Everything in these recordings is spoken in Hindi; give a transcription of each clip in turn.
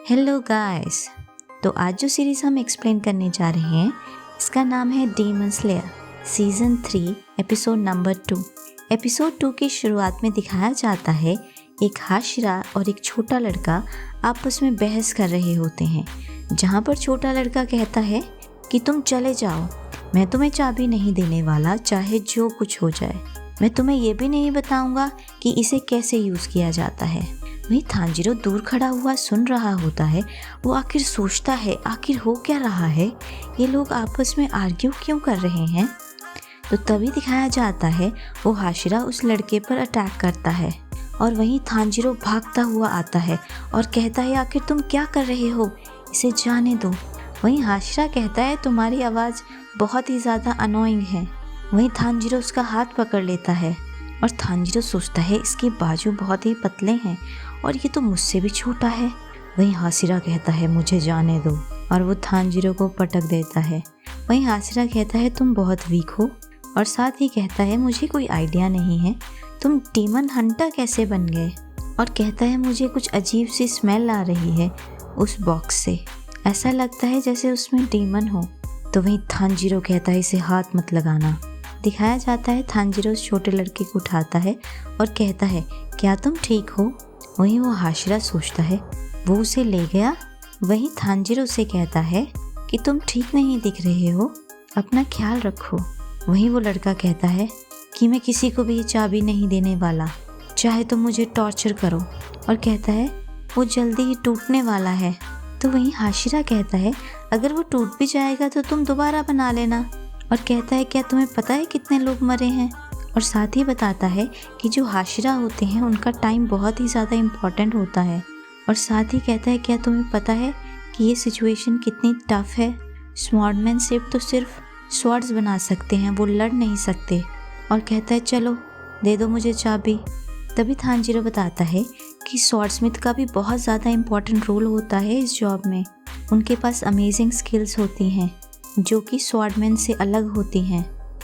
Hello guys. तो आज जो सीरीज़ हम एक्सप्लेन करने जा रहे हैं इसका नाम है demon slayer season 3 episode number 2। Episode 2 की शुरुआत में दिखाया जाता है एक हाशिरा और एक छोटा लड़का आपस में बहस कर रहे होते हैं, जहाँ पर छोटा लड़का कहता है कि तुम चले जाओ, मैं तुम्हें चाबी नहीं देने वाला, चाहे जो कुछ हो जाए। मैं तुम्हें ये भी नहीं बताऊंगा कि इसे कैसे यूज़ किया जाता है। वहीं थांजीरो दूर खड़ा हुआ सुन रहा होता है। वो आखिर सोचता है आखिर हो क्या रहा है, ये लोग आपस में आर्ग्यू क्यों कर रहे हैं। तो तभी दिखाया जाता है वो हाशिरा उस लड़के पर अटैक करता है और वहीं थांजीरो भागता हुआ आता है और कहता है आखिर तुम क्या कर रहे हो, इसे जाने दो। वहीं हाशिरा कहता है तुम्हारी आवाज़ बहुत ही ज़्यादा अनोइंग है। वहीं थांजीरो उसका हाथ पकड़ लेता है और थांजीरो सोचता है इसके बाजू बहुत ही पतले हैं और ये तो मुझसे भी छोटा है। वहीं हाशिरा कहता है मुझे जाने दो और वो थांजीरो को पटक देता है। वहीं हाशिरा कहता है तुम बहुत वीक हो और साथ ही कहता है मुझे कोई आइडिया नहीं है तुम डीमन हंटर कैसे बन गए, और कहता है मुझे कुछ अजीब सी स्मेल आ रही है उस बॉक्स से, ऐसा लगता है जैसे उसमें डीमन हो। तो वहीं थांजीरो कहता है इसे हाथ मत लगाना। दिखाया जाता है थांजीरो उस छोटे लड़के को उठाता है और कहता है क्या तुम ठीक हो। वहीं वो हाशिरा सोचता है वो उसे ले गया। वहीं थांजीरो उसे कहता है कि तुम ठीक नहीं दिख रहे हो, अपना ख्याल रखो। वहीं वो लड़का कहता है कि मैं किसी को भी ये चाबी नहीं देने वाला, चाहे तो मुझे टॉर्चर करो, और कहता है वो जल्दी ही टूटने वाला है। तो वहीं हाशिरा कहता है अगर वो टूट भी जाएगा तो तुम दोबारा बना लेना, और कहता है क्या तुम्हें पता है कितने लोग मरे हैं, और साथ ही बताता है कि जो हाशिरा होते हैं उनका टाइम बहुत ही ज़्यादा इम्पॉर्टेंट होता है, और साथ ही कहता है क्या तुम्हें पता है कि ये सिचुएशन कितनी टफ है, स्वॉर्डमैन सिर्फ स्वॉर्ड्स बना सकते हैं, वो लड़ नहीं सकते। और कहता है चलो दे दो मुझे चाबी। तभी थांजीरो बताता है कि स्वॉर्डस्मिथ का भी बहुत ज़्यादा इम्पॉर्टेंट रोल होता है इस जॉब में। उनके पास अमेजिंग स्किल्स होती हैं जो कि स्वॉर्डमैन से अलग होती हैं,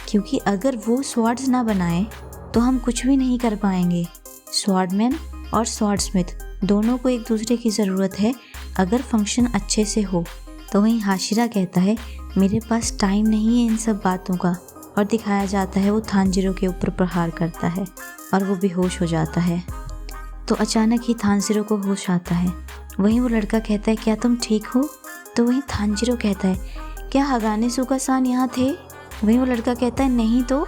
क्योंकि अगर वो स्वॉर्ड्स ना बनाए तो हम कुछ भी नहीं कर पाएंगे। स्वॉर्डमैन और स्वॉर्डस्मिथ दोनों को एक दूसरे की ज़रूरत है अगर फंक्शन अच्छे से हो। तो वहीं हाशिरा कहता है मेरे पास टाइम नहीं है इन सब बातों का, और दिखाया जाता है वो थांजीरो के ऊपर प्रहार करता है और वो बेहोश हो जाता है। तो अचानक ही थांजीरो को होश आता है। वहीं वो लड़का कहता है क्या तुम ठीक हो। तो वहीं थांजीरो कहता है क्या हगाने सुगा-सान यहाँ थे। वहीं वो लड़का कहता है नहीं तो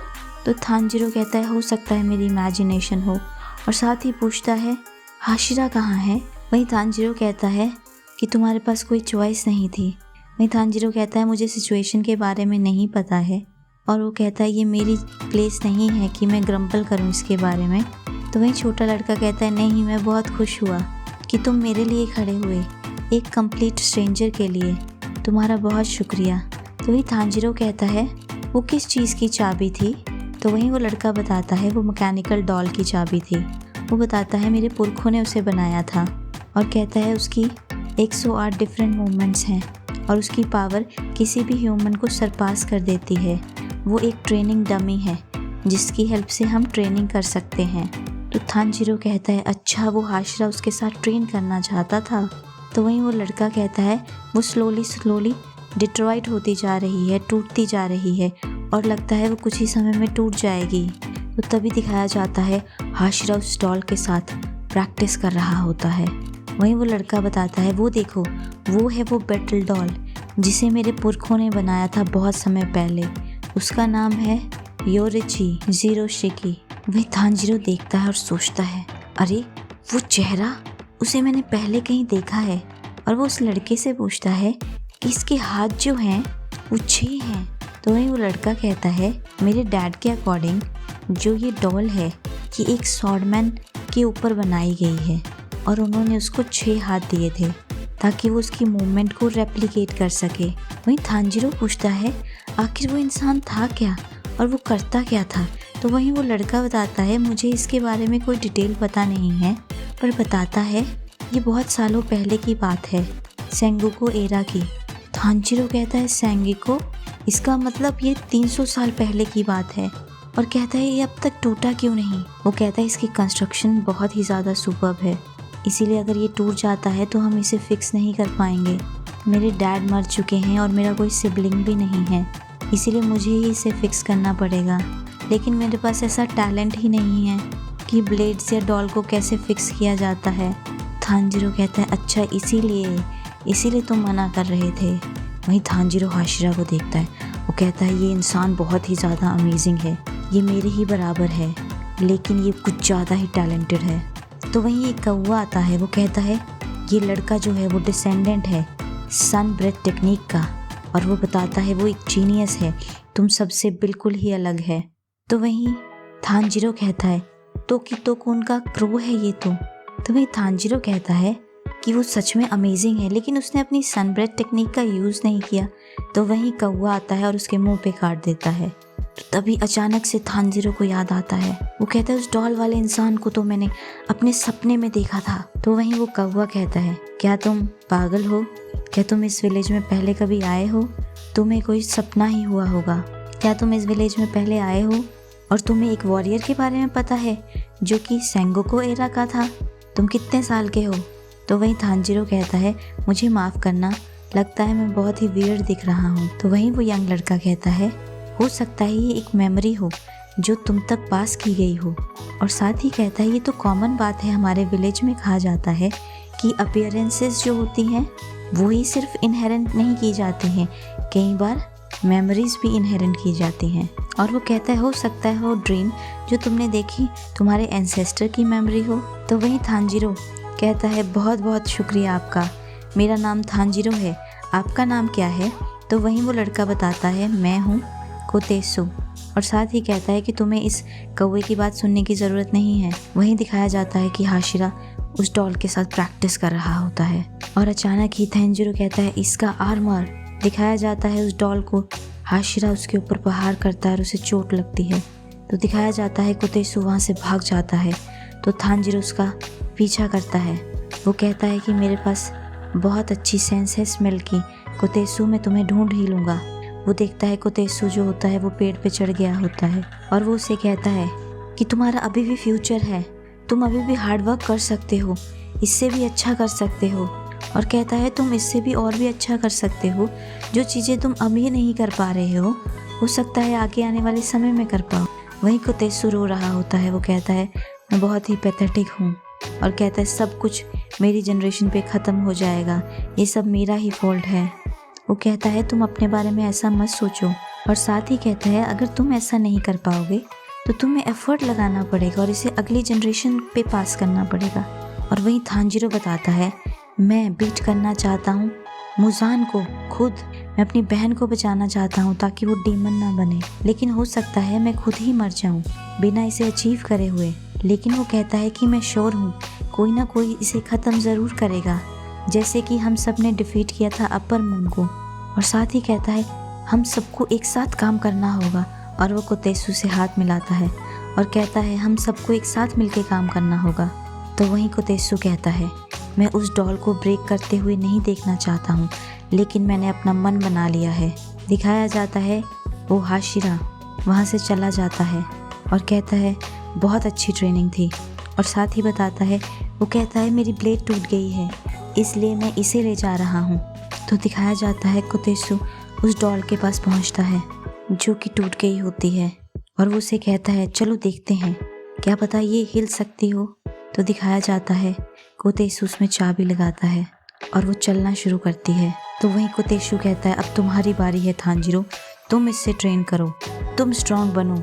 थांजीरो कहता है हो सकता है मेरी इमेजिनेशन हो, और साथ ही पूछता है हाशिरा कहाँ है। वहीं थांजीरो कहता है कि तुम्हारे पास कोई चॉइस नहीं थी। वहीं थांजीरो कहता है मुझे सिचुएशन के बारे में नहीं पता है, और वो कहता है ये मेरी प्लेस नहीं है कि मैं ग्रम्पल करूँ इसके बारे में। तो वहीं छोटा लड़का कहता है नहीं, मैं बहुत खुश हुआ कि तुम मेरे लिए खड़े हुए, एक कंप्लीट स्ट्रेंजर के लिए, तुम्हारा बहुत शुक्रिया। तो वही थांजीरो कहता है वो किस चीज़ की चाबी थी। तो वहीं वो लड़का बताता है वो मैकेनिकल डॉल की चाबी थी। वो बताता है मेरे पुरखों ने उसे बनाया था, और कहता है उसकी 108 डिफरेंट मूवमेंट्स हैं और उसकी पावर किसी भी ह्यूमन को सरपास कर देती है। वो एक ट्रेनिंग डमी है जिसकी हेल्प से हम ट्रेनिंग कर सकते हैं। तो थांजीरो कहता है अच्छा वो हाशिरा उसके साथ ट्रेन करना चाहता था। तो वहीं वो लड़का कहता है वो स्लोली डिट्रॉइट होती जा रही है, टूटती जा रही है, और लगता है वो कुछ ही समय में टूट जाएगी। तो तभी दिखाया जाता है हाशिरा उस डॉल के साथ प्रैक्टिस कर रहा होता है। वहीं वो लड़का बताता है वो देखो वो है वो बैटल डॉल जिसे मेरे पुरखों ने बनाया था बहुत समय पहले, उसका नाम है योरिची ज़ीरो शिकी। वही थांजीरो देखता है और सोचता है अरे वो चेहरा, उसे मैंने पहले कहीं देखा है, और वो उस लड़के से पूछता है कि इसके हाथ जो हैं वो 6 हैं। तो वहीं वो लड़का कहता है मेरे डैड के अकॉर्डिंग जो ये डॉल है ये एक स्वॉर्डमैन के ऊपर बनाई गई है, और उन्होंने उसको 6 हाथ दिए थे ताकि वो उसकी मूवमेंट को रेप्लिकेट कर सके। वहीं थांजीरो पूछता है आखिर वो इंसान था क्या और वो करता क्या था। तो वहीं वो लड़का बताता है मुझे इसके बारे में कोई डिटेल पता नहीं है, पर बताता है ये बहुत सालों पहले की बात है, सेंगोकू एरा की। थांजीरो कहता है सेंगोकू, इसका मतलब ये 300 साल पहले की बात है, और कहता है ये अब तक टूटा क्यों नहीं। वो कहता है इसकी कंस्ट्रक्शन बहुत ही ज़्यादा सुपर्ब है, इसीलिए अगर ये टूट जाता है तो हम इसे फिक्स नहीं कर पाएंगे। मेरे डैड मर चुके हैं और मेरा कोई सिबलिंग भी नहीं है, इसीलिए मुझे ही इसे फिक्स करना पड़ेगा। लेकिन मेरे पास ऐसा टैलेंट ही नहीं है कि ब्लेड्स या डॉल को कैसे फिक्स किया जाता है। थानजीरो कहता है अच्छा इसीलिए तुम मना कर रहे थे। वहीं थानजीरो हाशिरा को देखता है, वो कहता है ये इंसान बहुत ही ज़्यादा अमेजिंग है, ये मेरे ही बराबर है, लेकिन ये कुछ ज़्यादा ही टैलेंटेड है। तो वहीं एक कौवा आता है, वो कहता है ये लड़का जो है वो डिसेंडेंट है सन ब्रेथ टेक्निक का, और वो बताता है वो एक जीनियस है, तुम सबसे बिल्कुल ही अलग है। तो वहीं थानजीरो कहता है तो कौन का क्रू है ये तो वहीं थानजीरो कहता है कि वो सच में अमेजिंग है, लेकिन उसने अपनी सन ब्रेथ टेक्निक का यूज़ नहीं किया। तो वहीं कौवा आता है और उसके मुंह पे काट देता है। तो तभी अचानक से थानजीरो को याद आता है, वो कहता है उस डॉल वाले इंसान को तो मैंने अपने सपने में देखा था। तो वहीं वो कौवा कहता है क्या तुम पागल हो, क्या तुम इस विलेज में पहले कभी आए हो? तुम्हें कोई सपना ही हुआ होगा। क्या तुम इस विलेज में पहले आए हो और तुम्हें एक वॉरियर के बारे में पता है जो कि सेंगोकू एरा का था? तुम कितने साल के हो? तो वहीं थानजीरो कहता है मुझे माफ़ करना, लगता है मैं बहुत ही वियर्ड दिख रहा हूँ। तो वहीं वो यंग लड़का कहता है हो सकता है ये एक मेमोरी हो जो तुम तक पास की गई हो। और साथ ही कहता है ये तो कॉमन बात है, हमारे विलेज में कहा जाता है कि अपीयरेंसेस जो होती हैं वो ही सिर्फ इनहेरेंट नहीं की जाती हैं, कई बार मेमोरीज भी इनहेरेंट की जाती हैं। और वो कहता है हो सकता है वो ड्रीम जो तुमने देखी तुम्हारे एंसेस्टर की मेमोरी हो। तो वहीं थानजीरो कहता है बहुत बहुत शुक्रिया आपका, मेरा नाम थानजीरो है, आपका नाम क्या है? तो वहीं वो लड़का बताता है मैं हूँ कोतेसु, और साथ ही कहता है कि तुम्हें इस कौवे की बात सुनने की ज़रूरत नहीं है। वहीं दिखाया जाता है कि हाशिरा उस डॉल के साथ प्रैक्टिस कर रहा होता है और अचानक ही थानजीरो कहता है इसका आर्मर। दिखाया जाता है उस डॉल को हाशिरा उसके ऊपर प्रहार करता है और उसे चोट लगती है। तो दिखाया जाता है कोतेसु वहाँ से भाग जाता है। तो थानजीरो उसका पीछा करता है, वो कहता है कि मेरे पास बहुत अच्छी सेंस है स्मेल की, कोतेसु मैं तुम्हें ढूंढ ही लूँगा। वो देखता है कोतेसु जो होता है वो पेड़ पे चढ़ गया होता है और वो उसे कहता है कि तुम्हारा अभी भी फ्यूचर है, तुम अभी भी हार्ड वर्क कर सकते हो, इससे भी अच्छा कर सकते हो। और कहता है तुम इससे भी और भी अच्छा कर सकते हो, जो चीज़ें तुम अभी नहीं कर पा रहे हो सकता है आगे आने वाले समय में कर पाओ। वहीं कोतेसु रो रहा होता है, वो कहता है मैं बहुत ही पैथेटिक हूँ, और कहता है सब कुछ मेरी जनरेशन पे ख़त्म हो जाएगा, ये सब मेरा ही फॉल्ट है। वो कहता है तुम अपने बारे में ऐसा मत सोचो, और साथ ही कहता है अगर तुम ऐसा नहीं कर पाओगे तो तुम्हें एफर्ट लगाना पड़ेगा और इसे अगली जनरेशन पे पास करना पड़ेगा। और वहीं थानजीरो बताता है मैं बीट करना चाहता हूँ मुजान को खुद, मैं अपनी बहन को बचाना चाहता हूँ ताकि वो डीमन ना बने, लेकिन हो सकता है मैं खुद ही मर जाऊँ बिना इसे अचीव करे हुए। लेकिन वो कहता है कि मैं श्योर हूँ कोई ना कोई इसे ख़त्म ज़रूर करेगा, जैसे कि हम सब ने डिफीट किया था अपर मून को। और साथ ही कहता है हम सबको एक साथ काम करना होगा, और वो कोतेसु से हाथ मिलाता है और कहता है हम सबको एक साथ मिलकर काम करना होगा। तो वहीं कोतेसु कहता है मैं उस डॉल को ब्रेक करते हुए नहीं देखना चाहता हूँ, लेकिन मैंने अपना मन बना लिया है। दिखाया जाता है वो हाशिरा वहाँ से चला जाता है और कहता है बहुत अच्छी ट्रेनिंग थी, और साथ ही बताता है वो कहता है मेरी ब्लेड टूट गई है इसलिए मैं इसे ले जा रहा हूँ। तो दिखाया जाता है कोतेसु उस डॉल के पास पहुँचता है जो कि टूट गई होती है, और वो उसे कहता है चलो देखते हैं क्या पता ये हिल सकती हो। तो दिखाया जाता है कोतेसु उसमें चाबी लगाता है और वो चलना शुरू करती है। तो वहीं कोतेसु कहता है अब तुम्हारी बारी है थानजीरो, तुम इससे ट्रेन करो, तुम स्ट्रांग बनो।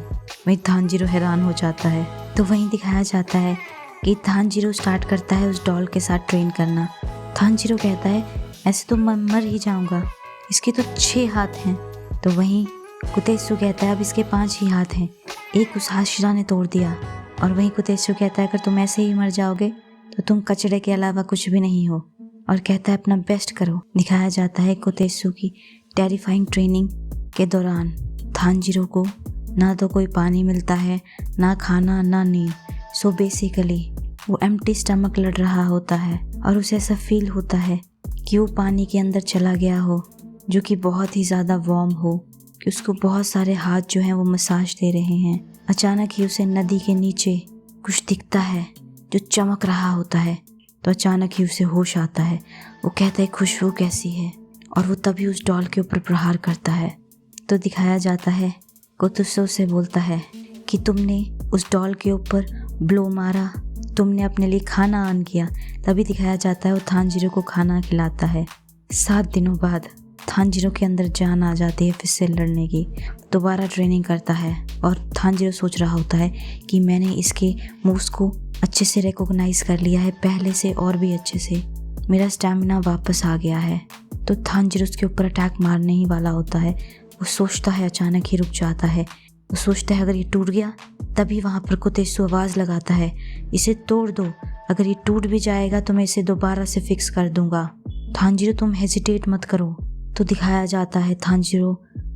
वहीं थानजीरो हैरान हो जाता है। तो वहीं दिखाया जाता है कि थानजीरो स्टार्ट करता है उस डॉल के साथ ट्रेन करना। थानजीरो कहता है ऐसे तो मैं मर ही जाऊंगा, इसके तो 6 हाथ हैं। तो वहीं कोतेसु कहता है अब इसके 5 ही हाथ हैं, एक उस हाशिरा ने तोड़ दिया। और वहीं कोतेसु कहता है अगर तुम ऐसे ही मर जाओगे तो तुम कचड़े के अलावा कुछ भी नहीं हो, और कहता है अपना बेस्ट करो। दिखाया जाता है कोतेसु की टेरिफाइंग ट्रेनिंग के दौरान थानजीरो को ना तो कोई पानी मिलता है, ना खाना, ना नींद। सो बेसिकली वो एम्प्टी स्टमक लड़ रहा होता है और उसे ऐसा फील होता है कि वो पानी के अंदर चला गया हो जो कि बहुत ही ज़्यादा वार्म हो, कि उसको बहुत सारे हाथ जो हैं वो मसाज दे रहे हैं। अचानक ही उसे नदी के नीचे कुछ दिखता है जो चमक रहा होता है। तो अचानक ही उसे होश आता है। वो कहता है खुशबू कैसी है, और वो तभी उस डॉल के ऊपर प्रहार करता है। तो दिखाया जाता है कोतुत्सु उसे बोलता है कि तुमने उस डॉल के ऊपर ब्लो मारा, तुमने अपने लिए खाना अर्न किया। तभी दिखाया जाता है वो थानजीरो को खाना खिलाता है। 7 दिनों बाद थानजीरो के अंदर जान आ जाती है फिर से लड़ने की। दोबारा ट्रेनिंग करता है और थानजीरो सोच रहा होता है कि मैंने इसके मूव्स को अच्छे से रिकॉग्नाइज कर लिया है, पहले से और भी अच्छे से। मेरा स्टैमिना वापस आ गया है। तो थानजीरो उसके ऊपर अटैक मारने ही वाला होता है। वो सोचता है, अचानक ही रुक जाता है। वो सोचता है अगर ये टूट गया, तभी वहाँ पर कोतेत्सु आवाज़ लगाता है, इसे तोड़ दो, अगर ये टूट भी जाएगा तो मैं इसे दोबारा से फिक्स कर दूंगा। थानजीरो तुम हेजिटेट मत करो। तो दिखाया जाता है थानजीरो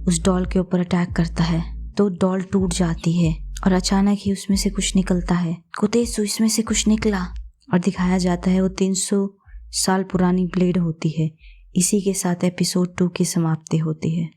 उस डॉल के ऊपर अटैक करता है, तो डॉल टूट जाती है और अचानक ही उसमें से कुछ निकलता है। कोतेत्सु इसमें से कुछ निकला, और दिखाया जाता है वो 300 साल पुरानी ब्लेड होती है। इसी के साथ एपिसोड 2 की समाप्ति होती है।